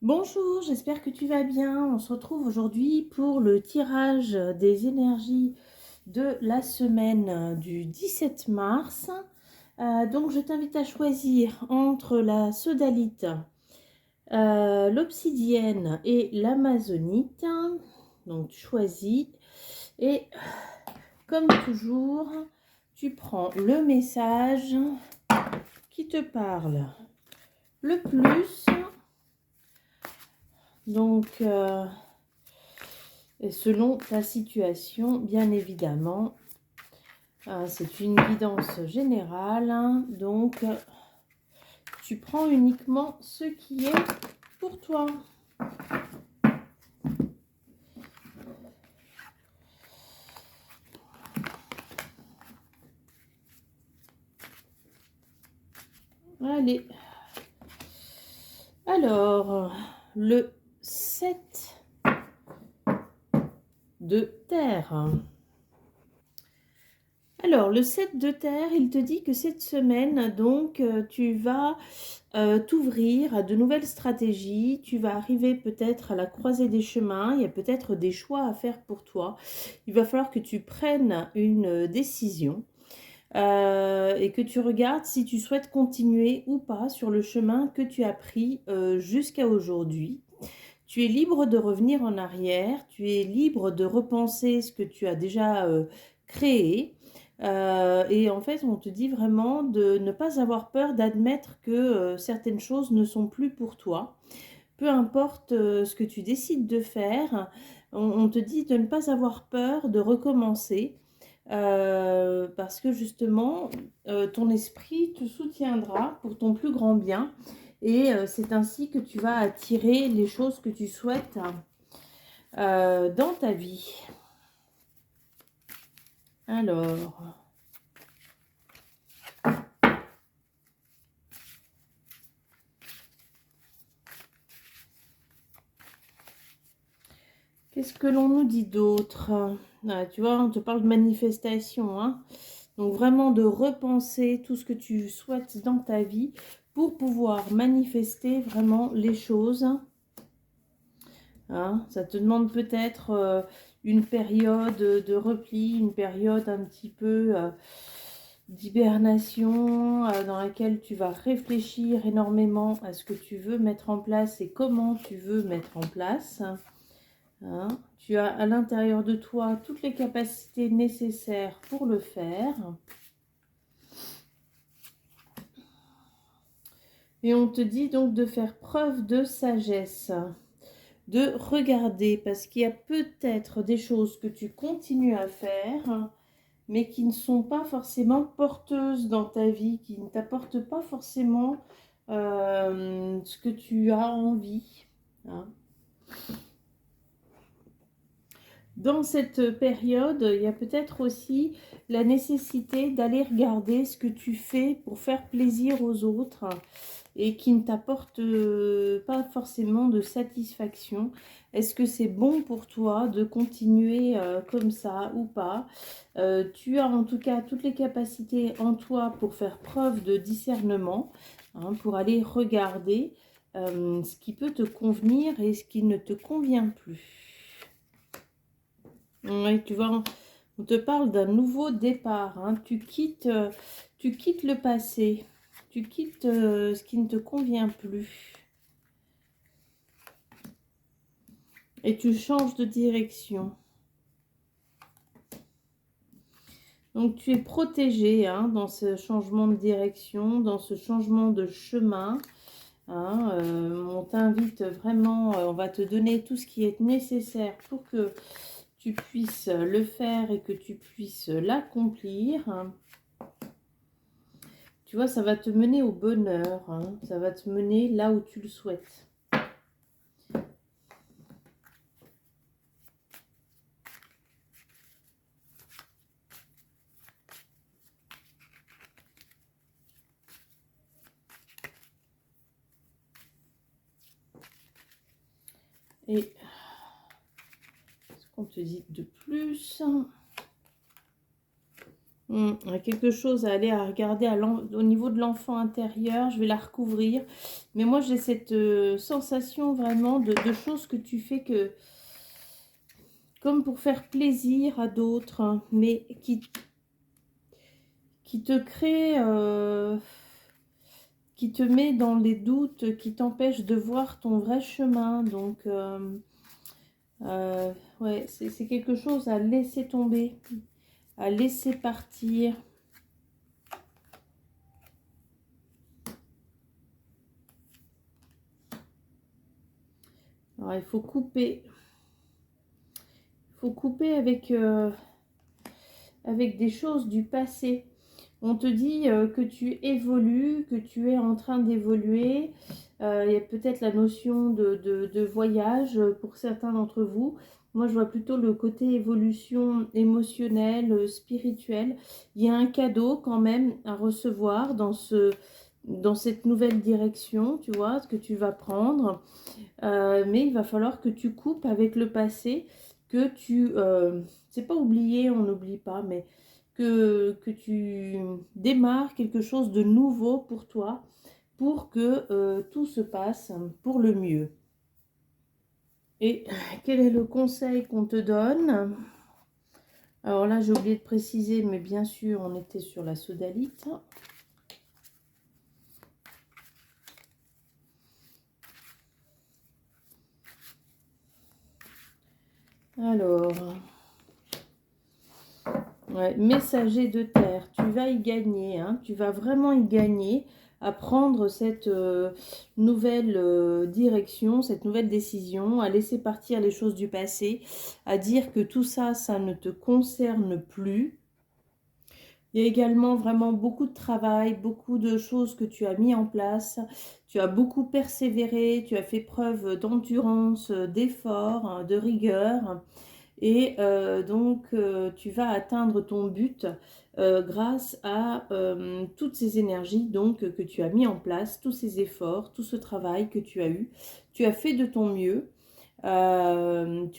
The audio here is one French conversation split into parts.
Bonjour, j'espère que tu vas bien. On se retrouve aujourd'hui pour le tirage des énergies de la semaine du 17 mars. Donc, je t'invite à choisir entre la sodalite, l'obsidienne et l'amazonite. Donc, tu choisis et comme toujours, tu prends le message qui te parle le plus. Donc, et selon ta situation, bien évidemment. C'est une guidance générale, hein, donc tu prends uniquement ce qui est pour toi. Allez. Alors, le 7 de terre. Alors, le 7 de terre, il te dit que cette semaine, donc, tu vas t'ouvrir à de nouvelles stratégies. Tu vas arriver peut-être à la croisée des chemins. Il y a peut-être des choix à faire pour toi. Il va falloir que tu prennes une décision et que tu regardes si tu souhaites continuer ou pas sur le chemin que tu as pris jusqu'à aujourd'hui. Tu es libre de revenir en arrière, tu es libre de repenser ce que tu as déjà créé. Et en fait, on te dit vraiment de ne pas avoir peur d'admettre que certaines choses ne sont plus pour toi. Peu importe ce que tu décides de faire, on te dit de ne pas avoir peur de recommencer. Parce que justement, ton esprit te soutiendra pour ton plus grand bien. Et c'est ainsi que tu vas attirer les choses que tu souhaites dans ta vie. Alors, qu'est-ce que l'on nous dit d'autre? Tu vois, on te parle de manifestation, hein. Donc vraiment de repenser tout ce que tu souhaites dans ta vie pour pouvoir manifester vraiment les choses. Hein. Ça te demande peut-être une période de repli, une période un petit peu d'hibernation dans laquelle tu vas réfléchir énormément à ce que tu veux mettre en place et comment tu veux mettre en place. Hein. Tu as à l'intérieur de toi toutes les capacités nécessaires pour le faire. Et on te dit donc de faire preuve de sagesse, de regarder, parce qu'il y a peut-être des choses que tu continues à faire, mais qui ne sont pas forcément porteuses dans ta vie, qui ne t'apportent pas forcément ce que tu as envie. Hein. Dans cette période, il y a peut-être aussi la nécessité d'aller regarder ce que tu fais pour faire plaisir aux autres et qui ne t'apporte pas forcément de satisfaction. Est-ce que c'est bon pour toi de continuer comme ça ou pas? Tu as en tout cas toutes les capacités en toi pour faire preuve de discernement, hein, pour aller regarder ce qui peut te convenir et ce qui ne te convient plus. Oui, tu vois, on te parle d'un nouveau départ. Hein. Tu quittes le passé. Tu quittes ce qui ne te convient plus. Et tu changes de direction. Donc, tu es protégé hein, dans ce changement de direction, dans ce changement de chemin. Hein, on t'invite vraiment, on va te donner tout ce qui est nécessaire pour que tu puisses le faire et que tu puisses l'accomplir. Tu vois, ça va te mener au bonheur, hein. Ça va te mener là où tu le souhaites. Et ce qu'on te dit de plus? Il y a quelque chose à aller à regarder au niveau de l'enfant intérieur. Je vais la recouvrir. Mais moi, j'ai cette sensation vraiment de choses que tu fais que, comme pour faire plaisir à d'autres, hein, mais qui te crée, qui te met dans les doutes, qui t'empêche de voir ton vrai chemin. Donc, ouais, c'est quelque chose à laisser tomber, à laisser partir. Alors, il faut couper. Il faut couper avec des choses du passé. On te dit que tu évolues, que tu es en train d'évoluer. Il y a peut-être la notion de voyage pour certains d'entre vous. Moi, je vois plutôt le côté évolution émotionnelle, spirituelle. Il y a un cadeau quand même à recevoir dans cette nouvelle direction, tu vois, ce que tu vas prendre. Mais il va falloir que tu coupes avec le passé, que tu... c'est pas oublier, on n'oublie pas, mais que tu démarres quelque chose de nouveau pour toi, pour que tout se passe pour le mieux. Et quel est le conseil qu'on te donne? Alors là, j'ai oublié de préciser, mais bien sûr, on était sur la sodalite. Alors, ouais, messager de terre, tu vas y gagner, hein, tu vas vraiment y gagner à prendre cette nouvelle direction, cette nouvelle décision, à laisser partir les choses du passé, à dire que tout ça, ça ne te concerne plus. Il y a également vraiment beaucoup de travail, beaucoup de choses que tu as mis en place. Tu as beaucoup persévéré, tu as fait preuve d'endurance, d'effort, hein, de rigueur. Et donc, tu vas atteindre ton but grâce à toutes ces énergies donc, que tu as mis en place, tous ces efforts, tout ce travail que tu as eu. Tu as fait de ton mieux, tu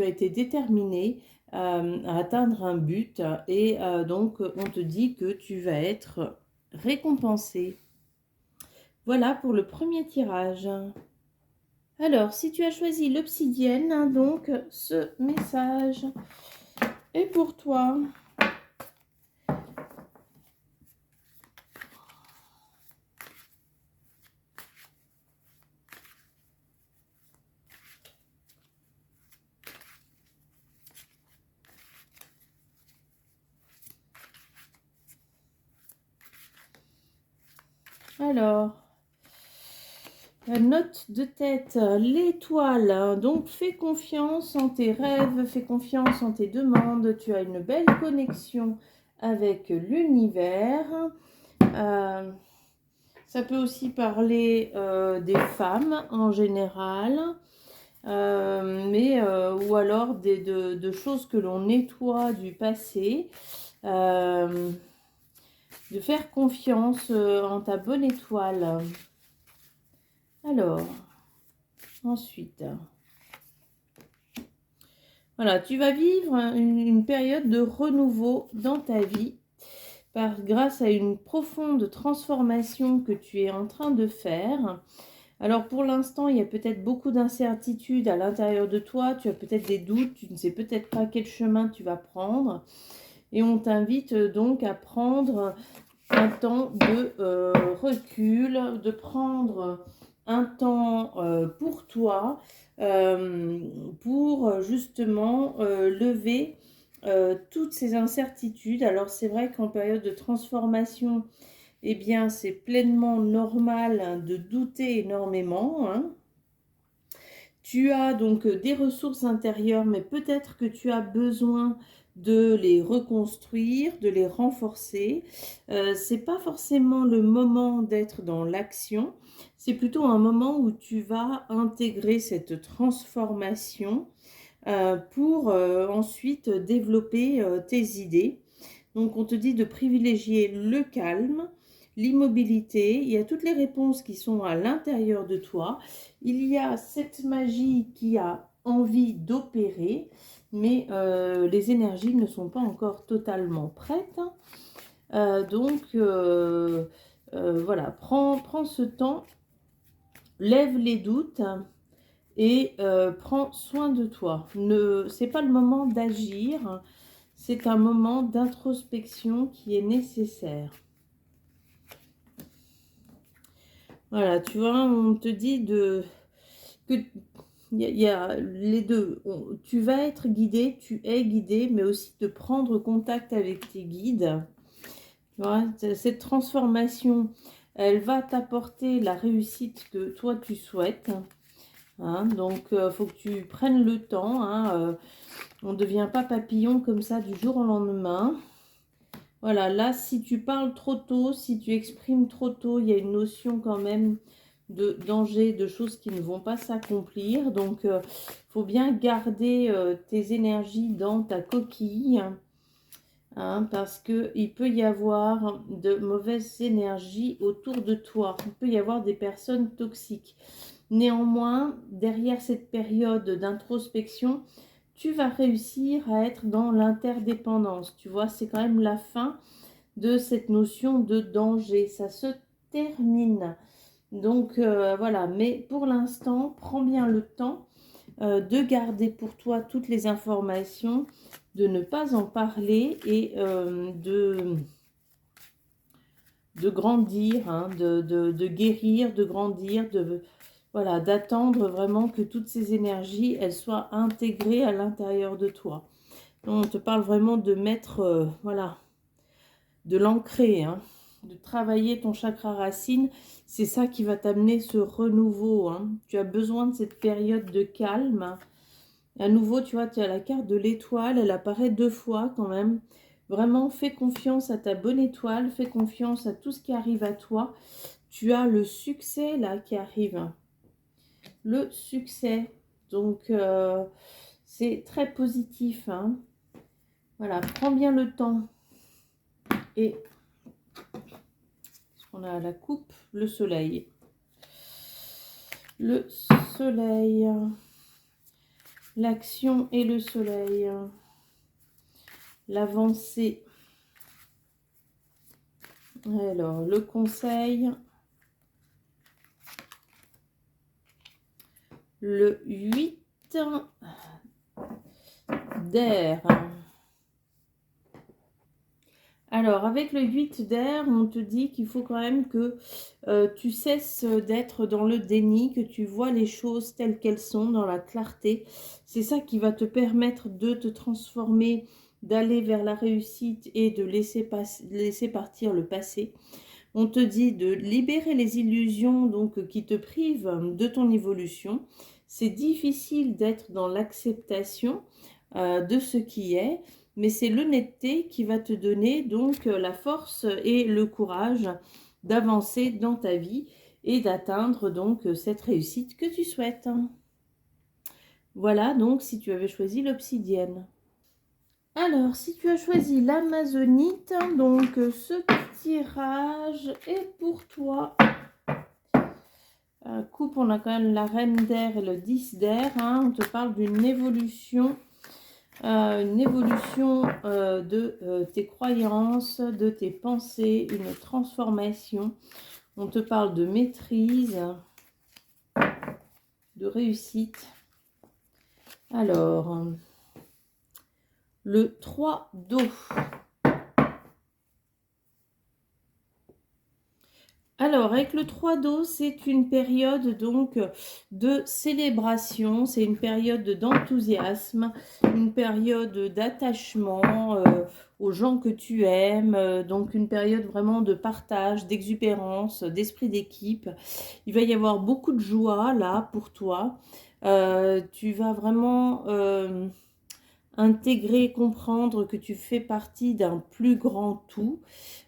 as été déterminé à atteindre un but et donc on te dit que tu vas être récompensé. Voilà pour le premier tirage. Alors, si tu as choisi l'obsidienne, donc ce message est pour toi. Alors, la note de tête, l'étoile. Donc, fais confiance en tes rêves, fais confiance en tes demandes. Tu as une belle connexion avec l'univers. Ça peut aussi parler des femmes en général, ou alors de choses que l'on nettoie du passé. De faire confiance en ta bonne étoile. Alors, ensuite, voilà, tu vas vivre une période de renouveau dans ta vie grâce à une profonde transformation que tu es en train de faire. Alors pour l'instant, il y a peut-être beaucoup d'incertitudes à l'intérieur de toi, tu as peut-être des doutes, tu ne sais peut-être pas quel chemin tu vas prendre. Et on t'invite donc à prendre un temps de recul, de prendre un temps pour toi, pour justement lever toutes ces incertitudes. Alors c'est vrai qu'en période de transformation, eh bien c'est pleinement normal hein, de douter énormément, hein. Tu as donc des ressources intérieures, mais peut-être que tu as besoin de les reconstruire, de les renforcer. C'est pas forcément le moment d'être dans l'action, c'est plutôt un moment où tu vas intégrer cette transformation pour ensuite développer tes idées. Donc on te dit de privilégier le calme, l'immobilité. Il y a toutes les réponses qui sont à l'intérieur de toi. Il y a cette magie qui a envie d'opérer, mais les énergies ne sont pas encore totalement prêtes. Voilà, prends ce temps, lève les doutes et prends soin de toi. C'est pas le moment d'agir, c'est un moment d'introspection qui est nécessaire. Voilà, tu vois, on te dit que il y a les deux. Tu vas être guidé, tu es guidé, mais aussi de prendre contact avec tes guides. Tu vois, cette transformation, elle va t'apporter la réussite que toi tu souhaites. Hein, donc, faut que tu prennes le temps. Hein, on ne devient pas papillon comme ça du jour au lendemain. Voilà, là, si tu parles trop tôt, si tu exprimes trop tôt, il y a une notion quand même de danger, de choses qui ne vont pas s'accomplir. Donc, il faut bien garder tes énergies dans ta coquille. Hein, parce qu'il peut y avoir de mauvaises énergies autour de toi. Il peut y avoir des personnes toxiques. Néanmoins, derrière cette période d'introspection, tu vas réussir à être dans l'interdépendance. Tu vois, c'est quand même la fin de cette notion de danger. Ça se termine. Donc, voilà. Mais pour l'instant, prends bien le temps de garder pour toi toutes les informations, de ne pas en parler et de grandir, hein, de guérir, de grandir, voilà, d'attendre vraiment que toutes ces énergies, elles soient intégrées à l'intérieur de toi. Donc, on te parle vraiment de mettre, voilà, de l'ancrer, hein, de travailler ton chakra racine. C'est ça qui va t'amener ce renouveau. Hein. Tu as besoin de cette période de calme. À nouveau, tu vois, tu as la carte de l'étoile, elle apparaît 2 fois quand même. Vraiment, fais confiance à ta bonne étoile, fais confiance à tout ce qui arrive à toi. Tu as le succès là qui arrive. Le succès. Donc, c'est très positif. Hein. Voilà, prends bien le temps. Et on a la coupe, le soleil. Le soleil. L'action et le soleil. L'avancée. Alors, le conseil. Le 8 d'air. Alors, avec le 8 d'air, on te dit qu'il faut quand même que tu cesses d'être dans le déni, que tu vois les choses telles qu'elles sont, dans la clarté. C'est ça qui va te permettre de te transformer, d'aller vers la réussite et de laisser partir le passé. On te dit de libérer les illusions donc, qui te privent de ton évolution. C'est difficile d'être dans l'acceptation de ce qui est, mais c'est l'honnêteté qui va te donner donc la force et le courage d'avancer dans ta vie et d'atteindre donc cette réussite que tu souhaites. Voilà donc si tu avais choisi l'obsidienne. Alors, si tu as choisi l'amazonite, donc ce tirage est pour toi. Coupe, on a quand même la reine d'air et le 10 d'air. Hein. On te parle d'une évolution. Une évolution de tes croyances, de tes pensées, une transformation. On te parle de maîtrise, de réussite. Alors, le 3 d'eau. Alors, avec le 3 d'eau, c'est une période donc de célébration, c'est une période d'enthousiasme, une période d'attachement aux gens que tu aimes, donc une période vraiment de partage, d'exubérance, d'esprit d'équipe. Il va y avoir beaucoup de joie là pour toi. Tu vas vraiment intégrer, comprendre que tu fais partie d'un plus grand tout.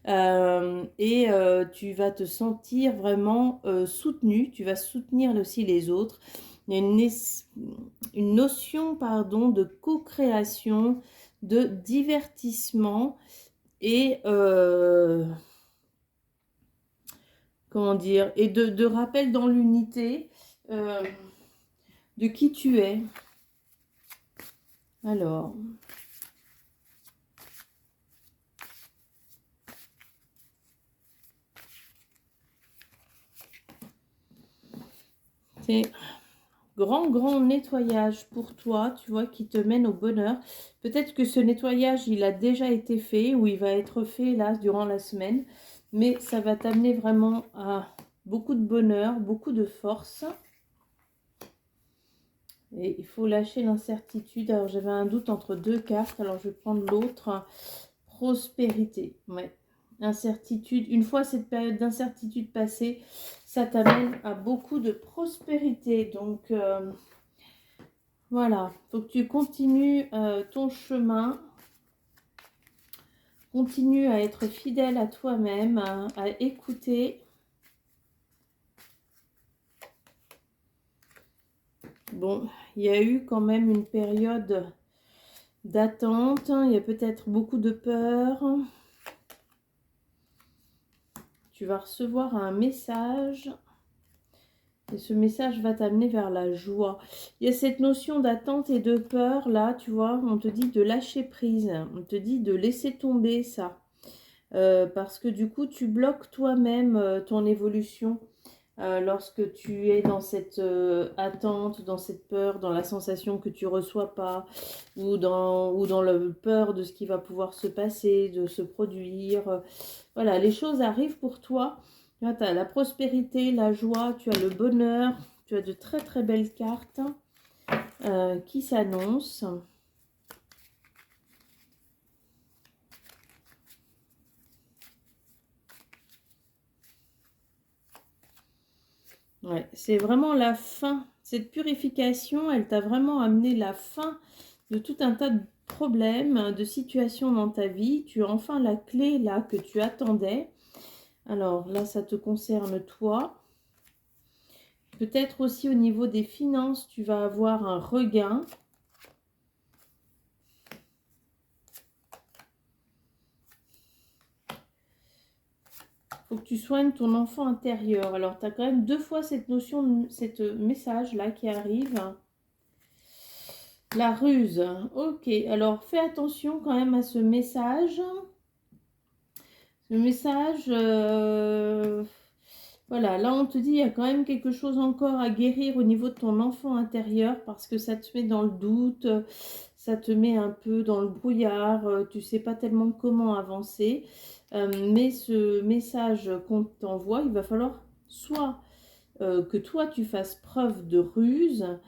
Tu vas te sentir vraiment soutenu, tu vas soutenir aussi les autres. Il y a une notion pardon, de co-création, de divertissement et comment dire, et de rappel dans l'unité de qui tu es. Alors, C'est grand nettoyage pour toi, tu vois, qui te mène au bonheur. Peut-être que ce nettoyage, il a déjà été fait ou il va être fait là durant la semaine. Mais ça va t'amener vraiment à beaucoup de bonheur, beaucoup de force. Et il faut lâcher l'incertitude. Alors, j'avais un doute entre deux cartes. Alors, je vais prendre l'autre. Prospérité. Ouais. Incertitude. Une fois cette période d'incertitude passée, ça t'amène à beaucoup de prospérité. Donc, voilà. Il faut que tu continues ton chemin. Continue à être fidèle à toi-même, à écouter. Bon, il y a eu quand même une période d'attente, il y a peut-être beaucoup de peur. Tu vas recevoir un message et ce message va t'amener vers la joie. Il y a cette notion d'attente et de peur là, tu vois, on te dit de lâcher prise, on te dit de laisser tomber ça. Parce que du coup, tu bloques toi-même ton évolution. Lorsque tu es dans cette attente, dans cette peur, dans la sensation que tu ne reçois pas, ou dans la peur de ce qui va pouvoir se passer, de se produire. Voilà, les choses arrivent pour toi. Tu as la prospérité, la joie, tu as le bonheur, tu as de très très belles cartes qui s'annoncent. Ouais, c'est vraiment la fin. Cette purification, elle t'a vraiment amené la fin de tout un tas de problèmes, de situations dans ta vie. Tu as enfin la clé là que tu attendais. Alors là, ça te concerne toi. Peut-être aussi au niveau des finances, tu vas avoir un regain. Faut que tu soignes ton enfant intérieur. Alors, tu as quand même deux fois cette notion, cette message-là qui arrive. La ruse. Ok, alors fais attention quand même à ce message. Le message, voilà, là on te dit il y a quand même quelque chose encore à guérir au niveau de ton enfant intérieur parce que ça te met dans le doute, ça te met un peu dans le brouillard, tu ne sais pas tellement comment avancer. Mais ce message qu'on t'envoie, il va falloir soit que toi tu fasses preuve de ruse,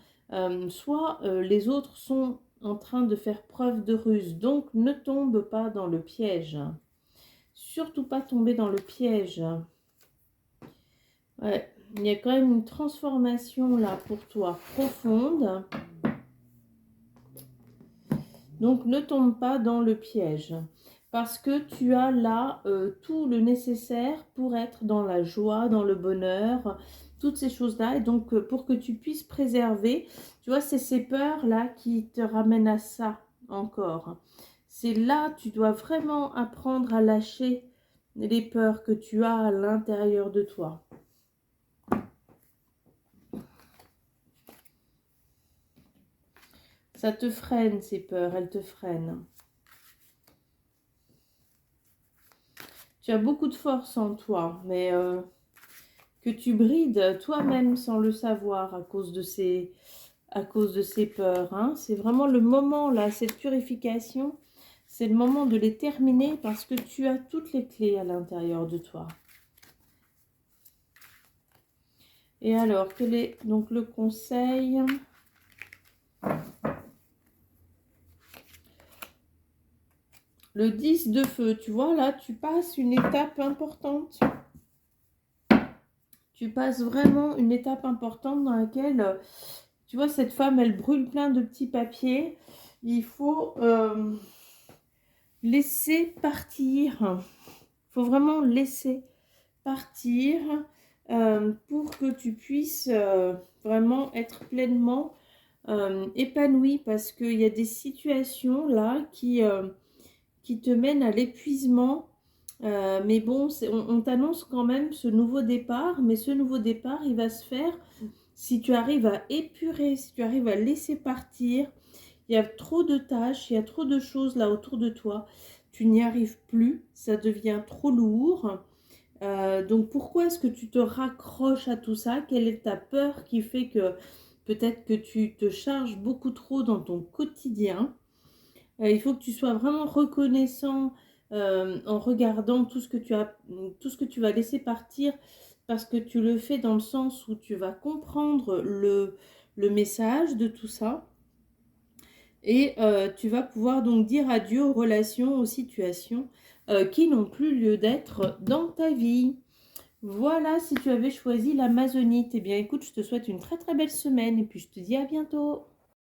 soit les autres sont en train de faire preuve de ruse. Donc ne tombe pas dans le piège. Surtout pas tomber dans le piège. Ouais, il y a quand même une transformation là pour toi profonde. Donc ne tombe pas dans le piège. Parce que tu as là tout le nécessaire pour être dans la joie, dans le bonheur, toutes ces choses-là. Et donc pour que tu puisses préserver, tu vois, c'est ces peurs-là qui te ramènent à ça encore. C'est là, tu dois vraiment apprendre à lâcher les peurs que tu as à l'intérieur de toi. Ça te freine, ces peurs, elles te freinent. Tu as beaucoup de force en toi, mais que tu brides toi-même sans le savoir à cause de ces peurs. Hein. C'est vraiment le moment, là, cette purification, c'est le moment de les terminer parce que tu as toutes les clés à l'intérieur de toi. Et alors, quel est donc le conseil ? Le 10 de feu, tu vois, là, tu passes une étape importante. Tu passes vraiment une étape importante dans laquelle, tu vois, cette femme, elle brûle plein de petits papiers. Il faut laisser partir. Il faut vraiment laisser partir pour que tu puisses vraiment être pleinement épanoui parce qu'il y a des situations là qui te mènent à l'épuisement. Mais bon, on t'annonce quand même ce nouveau départ, mais ce nouveau départ, il va se faire si tu arrives à épurer, si tu arrives à laisser partir. Il y a trop de tâches, il y a trop de choses là autour de toi. Tu n'y arrives plus, ça devient trop lourd. Donc pourquoi est-ce que tu te raccroches à tout ça? Quelle est ta peur qui fait que peut-être que tu te charges beaucoup trop dans ton quotidien? Il faut que tu sois vraiment reconnaissant, en regardant tout ce que tu as tout ce que tu vas laisser partir parce que tu le fais dans le sens où tu vas comprendre le message de tout ça et tu vas pouvoir donc dire adieu aux relations, aux situations, qui n'ont plus lieu d'être dans ta vie. Voilà, si tu avais choisi l'amazonite, eh bien écoute, je te souhaite une très, très belle semaine et puis je te dis à bientôt.